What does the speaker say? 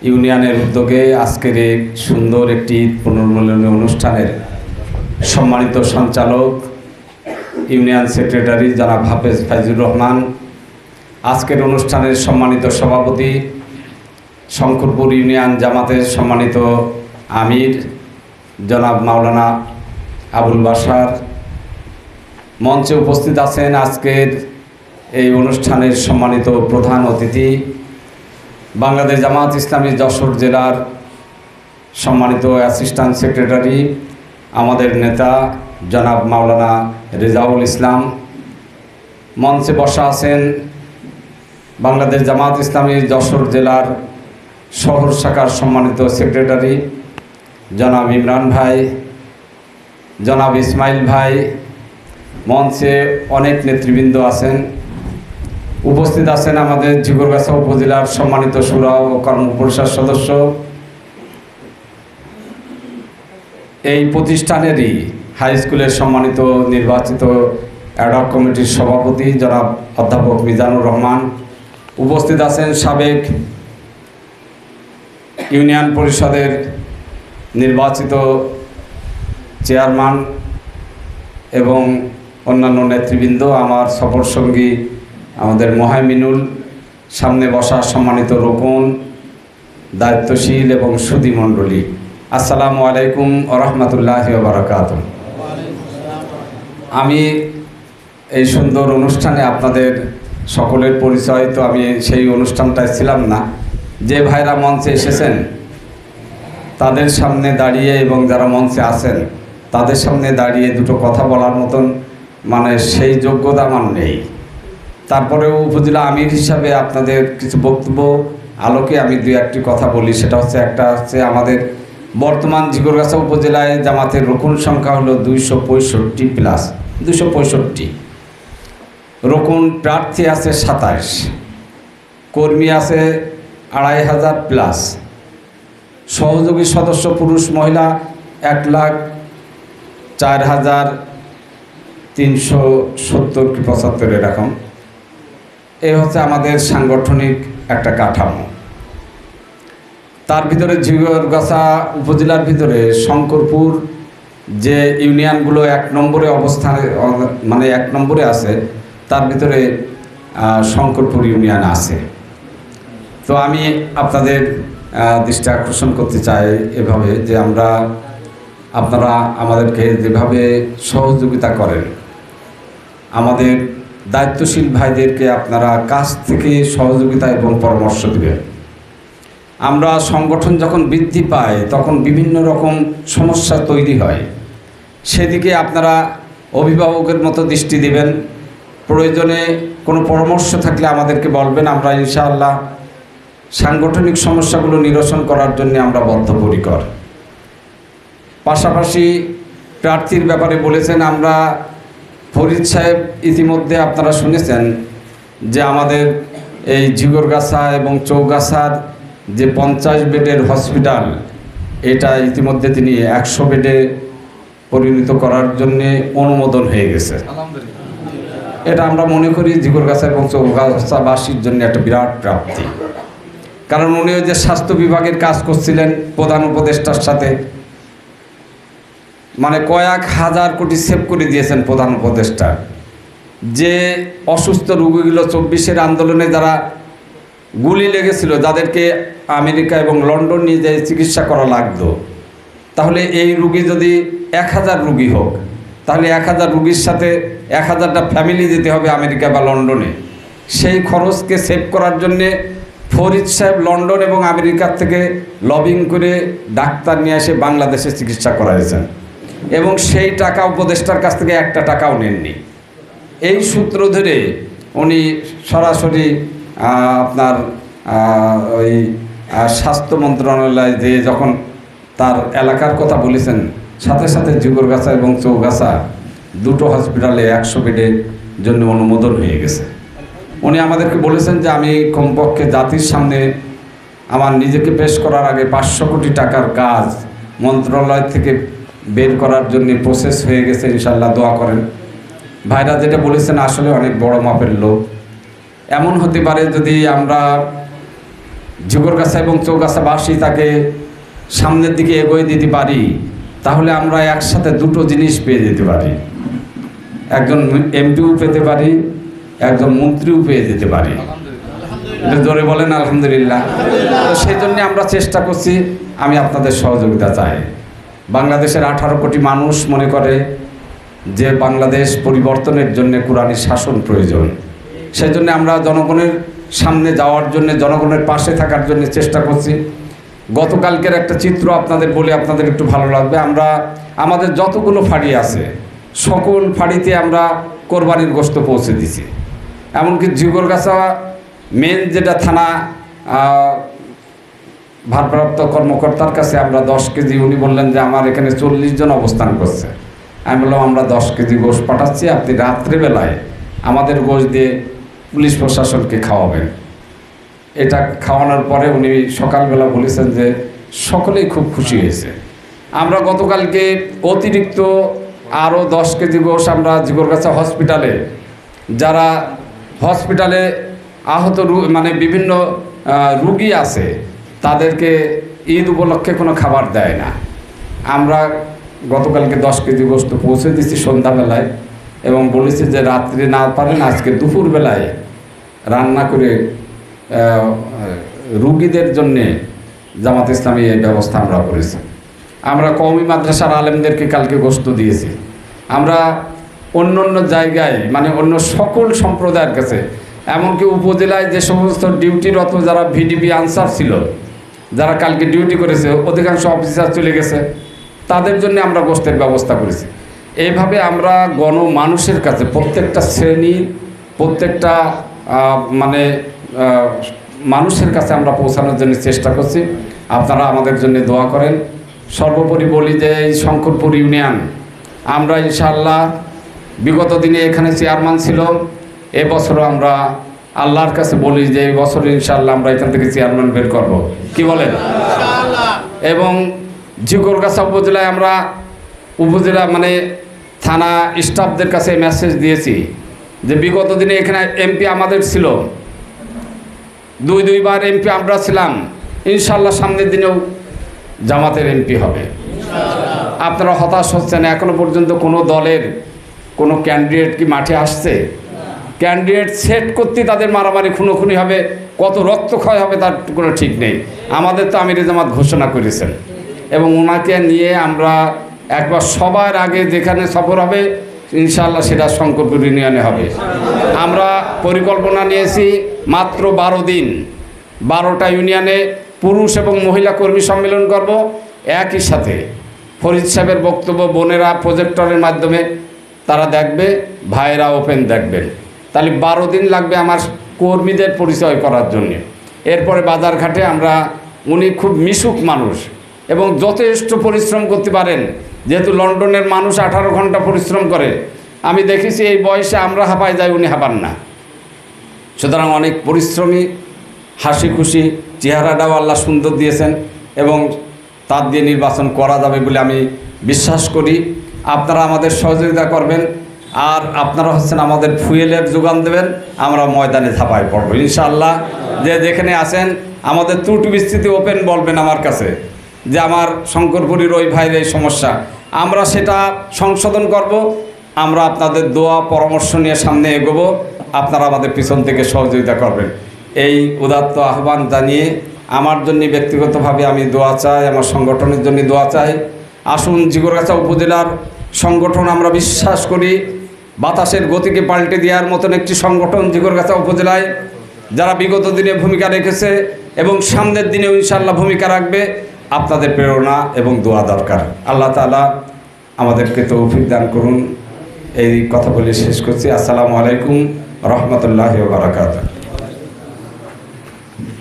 ইউনিয়নের উদ্যোগে আজকের এই সুন্দর একটি পুনর্মিলনী অনুষ্ঠানের সম্মানিত সঞ্চালক ইউনিয়ন সেক্রেটারি জনাব হাফেজ ফাইজুর রহমান, আজকের অনুষ্ঠানের সম্মানিত সভাপতি শঙ্করপুর ইউনিয়ন জামাতের সম্মানিত আমির জনাব মাওলানা আবুল বাশার, মঞ্চে উপস্থিত আছেন আজকের এই অনুষ্ঠানের সম্মানিত প্রধান অতিথি বাংলাদেশ জামাত ইসলামী যশোর জেলার সম্মানিত অ্যাসিস্ট্যান্ট সেক্রেটারি আমাদের নেতা জনাব মাওলানা রেজাউল ইসলাম। মঞ্চে বসা আছেন বাংলাদেশ জামাত ইসলামী যশোর জেলার শহর শাখার সম্মানিত সেক্রেটারি জনাব ইমরান ভাই, জনাব ইসমাইল ভাই। মঞ্চে অনেক নেতৃবৃন্দ আছেন। উপস্থিত আছেন আমাদের ঝিকরগাছা উপজেলার সম্মানিত শুরা ও কর্ম পরিষদ সদস্য, এই প্রতিষ্ঠানেরই হাই স্কুলের সম্মানিত নির্বাচিত অ্যাডহক কমিটির সভাপতি জনাব অধ্যাপক মিজানুর রহমান। উপস্থিত আছেন সাবেক ইউনিয়ন পরিষদের নির্বাচিত চেয়ারম্যান এবং অন্যান্য নেতৃবৃন্দ, আমার সফরসঙ্গী আমাদের মোহাইমিনুল, সামনে বসা সম্মানিত রোকন, দায়িত্বশীল এবং সুধী মণ্ডলী, আসসালামু আলাইকুম ওয়া রাহমাতুল্লাহি ওয়া বারাকাতুহু। আমি এই সুন্দর অনুষ্ঠানে আপনাদের সকলের পরিচয় তো আমি সেই অনুষ্ঠানটায় ছিলাম না, যে ভাইরা মঞ্চে এসেছেন তাদের সামনে দাঁড়িয়ে এবং যারা মঞ্চে আছেন তাদের সামনে দাঁড়িয়ে দুটো কথা বলার মতন সেই যোগ্যতা আমার নেই। তারপরেও উপজেলা আমির হিসাবে আপনাদের কিছু বক্তব্য আলোকে আমি দুই একটি কথা বলি। সেটা হচ্ছে, একটা হচ্ছে আমাদের বর্তমান ঝিকরগাছা উপজেলায় জামাতের রুকুন সংখ্যা হলো 265 প্লাস 265। রুকুন প্রার্থী আছে 27, কর্মী আছে 2500 প্লাস, সহযোগী সদস্য পুরুষ মহিলা 1,04,370 কি 75 এরকম। এই হচ্ছে আমাদের সাংগঠনিক একটা কাঠামো। তার ভিতরে ঝিকরগাছা উপজেলার ভিতরে শঙ্করপুর যে ইউনিয়নগুলো 1 নম্বরে অবস্থানে 1 নম্বরে আছে, তার ভিতরে শঙ্করপুর ইউনিয়ন আছে। তো আমি আপনাদের দৃষ্টি আকর্ষণ করতে চাই এভাবে যে আপনারা আমাদেরকে যেভাবে সহযোগিতা করেন, আমাদের দায়িত্বশীল ভাইদেরকে আপনারা কাছ থেকে সহযোগিতা এবং পরামর্শ দেবেন। আমরা সংগঠন যখন বৃদ্ধি পায় তখন বিভিন্ন রকম সমস্যা তৈরি হয়, সেদিকে আপনারা অভিভাবকের মতো দৃষ্টি দেবেন। প্রয়োজনে কোনো পরামর্শ থাকলে আমাদেরকে বলবেন, আমরা ইনশাআল্লাহ সাংগঠনিক সমস্যাগুলো নিরসন করার জন্য আমরা বদ্ধপরিকর। পাশাপাশি প্রার্থীর ব্যাপারে বলেছেন, আমরা ফরিদ সাহেব ইতিমধ্যে আপনারা শুনেছেন যে আমাদের এই ঝিকরগাছা এবং চৌগাছার যে 50 বেডের হসপিটাল, এটা ইতিমধ্যে তিনি 100 বেডে পরিণত করার জন্যে অনুমোদন হয়ে গেছে। এটা আমরা মনে করি ঝিকরগাছা এবং চৌগাছাবাসীর জন্য একটা বিরাট প্রাপ্তি। কারণ উনিও যে স্বাস্থ্য বিভাগের কাজ করছিলেন প্রধান উপদেষ্টার সাথে, কয়েক হাজার কোটি সেভ করে দিয়েছেন প্রধান উপদেষ্টা। যে অসুস্থ রোগীগুলো 24-এর আন্দোলনে যারা গুলি লেগেছিল, যাদেরকে আমেরিকা এবং লন্ডন নিয়ে যেয়ে চিকিৎসা করা লাগতো, তাহলে এই রুগী যদি 1000 রুগী হোক, তাহলে 1000 রুগীর সাথে 1000টা ফ্যামিলি যেতে হবে আমেরিকা বা লন্ডনে। সেই খরচকে সেভ করার জন্যে ফরিদ সাহেব লন্ডন এবং আমেরিকার থেকে লবিং করে ডাক্তার নিয়ে এসে বাংলাদেশে চিকিৎসা করাইছেন এবং সেই টাকা উপদেষ্টার কাছ থেকে একটা টাকাও নেননি। এই সূত্র ধরে উনি সরাসরি আপনার ওই স্বাস্থ্য মন্ত্রণালয়ে যে যখন তার এলাকার কথা বলেছেন, সাথে সাথে ঝিকরগাছা এবং চৌগাছা দুটো হসপিটালে 100 বেডের জন্য অনুমোদন হয়ে গেছে। উনি আমাদেরকে বলেছেন যে আমি কমপক্ষে জাতির সামনে আমার নিজেকে পেশ করার আগে 500 কোটি টাকার কাজ মন্ত্রণালয় থেকে বের করার জন্য প্রসেস হয়ে গেছে, ইনশাল্লাহ দোয়া করেন। ভাইরা যেটা বলেছেন আসলে অনেক বড় মাপের লোক। এমন হতে পারে যদি আমরা ঝিকরগাছা এবং চৌগাছাবাসী তাকে সামনের দিকে এগিয়ে দিতে পারি, তাহলে আমরা একসাথে দুটো জিনিস পেয়ে যেতে পারি। একজন এমপিও পেতে পারি, একজন মন্ত্রীও পেয়ে যেতে পারি। জোরে বলেন আলহামদুলিল্লাহ। তো সেই জন্য আমরা চেষ্টা করছি, আমি আপনাদের সহযোগিতা চাই। বাংলাদেশের 18 কোটি মানুষ মনে করে যে বাংলাদেশ পরিবর্তনের জন্য কোরআনী শাসন প্রয়োজন। সেই জন্য আমরা জনগণের সামনে যাওয়ার জন্য, জনগণের পাশে থাকার জন্য চেষ্টা করছি। গতকালকের একটা চিত্র আপনাদের বলে আপনাদের একটু ভালো লাগবে। আমরা আমাদের যতগুলো ফাঁড়ি আছে সকল ফাঁড়িতে আমরা কোরবানির গোশত পৌঁছে দিছি। এমনকি ঝিকরগাছা মেন যেটা থানা ভারপ্রাপ্ত কর্মকর্তার কাছে আমরা 10 কেজি, উনি বললেন যে আমার এখানে 40 জন অবস্থান করছে। আমি বললাম আমরা 10 কেজি গোশ পাঠাচ্ছি, আপনি রাত্রেবেলায় আমাদের গোশ দিয়ে পুলিশ প্রশাসনকে খাওয়াবেন। এটা খাওয়ানোর পরে উনি সকালবেলা বলেছেন যে সকলেই খুব খুশি হয়েছে। আমরা গতকালকে অতিরিক্ত আরও 10 কেজি গোশ আমরা ঝিকরগাছা হসপিটালে, যারা হসপিটালে আহত মানে বিভিন্ন রুগী আছে, তাদেরকে ঈদ উপলক্ষে কোনো খাবার দেয় না। আমরা গতকালকে 10 কেজি গোশত পৌঁছে দিচ্ছি সন্ধ্যাবেলায়, এবং বলেছি যে রাত্রে না পারেন আজকে দুপুরবেলায় রান্না করে রুগীদের জন্যে জামাত ইসলামী এই ব্যবস্থা আমরা করেছি। আমরা কওমি মাদ্রাসার আলেমদেরকে কালকে গোশত দিয়েছি। আমরা অন্য অন্য জায়গায় মানে অন্য সকল সম্প্রদায়ের কাছে, এমনকি উপজেলায় যে সমস্ত ডিউটিরত যারা ভিডিপি আনসার ছিল, যারা কালকে ডিউটি করেছে, অধিকাংশ অফিসার চলে গেছে, তাদের জন্য আমরা গোশতের ব্যবস্থা করেছি। এইভাবে আমরা গণমানুষের কাছে প্রত্যেকটা শ্রেণী, প্রত্যেকটা মানে মানুষের কাছে আমরা পৌঁছানোর জন্য চেষ্টা করছি। আপনারা আমাদের জন্য দোয়া করেন। সর্বোপরি বলি যে এই শঙ্করপুর ইউনিয়ন, আমরা ইনশাআল্লাহ বিগত দিনে এখানে চেয়ারম্যান ছিল, এবছরও আমরা আল্লাহর কাছে বলি যে এই বছর ইনশাআল্লাহ আমরা এখান থেকে চেয়ারম্যান বের করব, কি বলেন? এবং ঝিকরগাছা উপজেলায় আমরা উপজেলা মানে থানা স্টাফদের কাছে মেসেজ দিয়েছি যে বিগত দিনে এখানে এমপি আমাদের ছিল, দুইবার এমপি আমরা ছিলাম, ইনশাআল্লাহ সামনের দিনেও জামাতের এমপি হবে। আপনারা হতাশ হচ্ছেন, এখনো পর্যন্ত কোনো দলের কোনো ক্যান্ডিডেট কি মাঠে আসছে? ক্যান্ডিডেট সেট করতে তাদের মারামারি খুনোখুনি হবে, কত রক্তক্ষয় হবে তার কোনো ঠিক নেই। আমাদের তো আমিরে জামাত ঘোষণা করেছেন, এবং ওনাকে নিয়ে আমরা একবার সবার আগে যেখানে সফর হবে ইনশাআল্লাহ সেটা শঙ্করপুর ইউনিয়নে হবে। আমরা পরিকল্পনা নিয়েছি মাত্র 12 দিন 12টা ইউনিয়নে পুরুষ এবং মহিলা কর্মী সম্মেলন করব। একই সাথে ফরিদ সাহেবের বক্তব্য বোনেরা প্রজেক্টরের মাধ্যমে তারা দেখবে, ভাইয়েরা ওপেন দেখবেন। তাহলে 12 দিন লাগবে আমার কর্মীদের পরিচয় করার জন্যে। এরপরে বাজারঘাটে আমরা, উনি খুব মিশুক মানুষ এবং যথেষ্ট পরিশ্রম করতে পারেন, যেহেতু লন্ডনের মানুষ 18 ঘন্টা পরিশ্রম করে। আমি দেখেছি এই বয়সে আমরা হাঁপায় যাই, উনি হাঁপান না। সুতরাং অনেক পরিশ্রমী, হাসি খুশি, চেহারাটাও আল্লাহ সুন্দর দিয়েছেন, এবং তার দিয়ে নির্বাচন করা যাবে বলে আমি বিশ্বাস করি। আপনারা আমাদের সহযোগিতা করবেন, আর আপনারা হচ্ছেন আমাদের ফুয়েলের যোগান দেবেন, আমরা ময়দানে ঝাঁপায় পড়ব ইনশাআল্লাহ। যে যেখানে আছেন আমাদের ত্রুটি বিস্তৃতি ওপেন বলবেন আমার কাছে যে আমার শঙ্করপুরীর ওই ভাইয়ের এই সমস্যা, আমরা সেটা সংশোধন করব। আমরা আপনাদের দোয়া পরামর্শ নিয়ে সামনে এগোবো, আপনারা আমাদের পিছন থেকে সহযোগিতা করবেন। এই উদাত্ত আহ্বান জানিয়ে আমার জন্য ব্যক্তিগতভাবে আমি দোয়া চাই, আমার সংগঠনের জন্য দোয়া চাই। আসুন, ঝিকরগাছা উপজেলার সংগঠন আমরা বিশ্বাস করি বাতাসের গতিকে পাল্টে দেওয়ার মতন একটি সংগঠন ঝিকরগাছা উপজেলায়, যারা বিগত দিনে ভূমিকা রেখেছে এবং সামনের দিনেও ইনশাআল্লাহ ভূমিকা রাখবে। আপনাদের প্রেরণা এবং দোয়া দরকার। আল্লাহ তাআলা আমাদেরকে তৌফিক দান করুন। এই কথা বলে শেষ করছি। আসসালামু আলাইকুম রহমতুল্লাহি ওয়া বারাকাতুহু।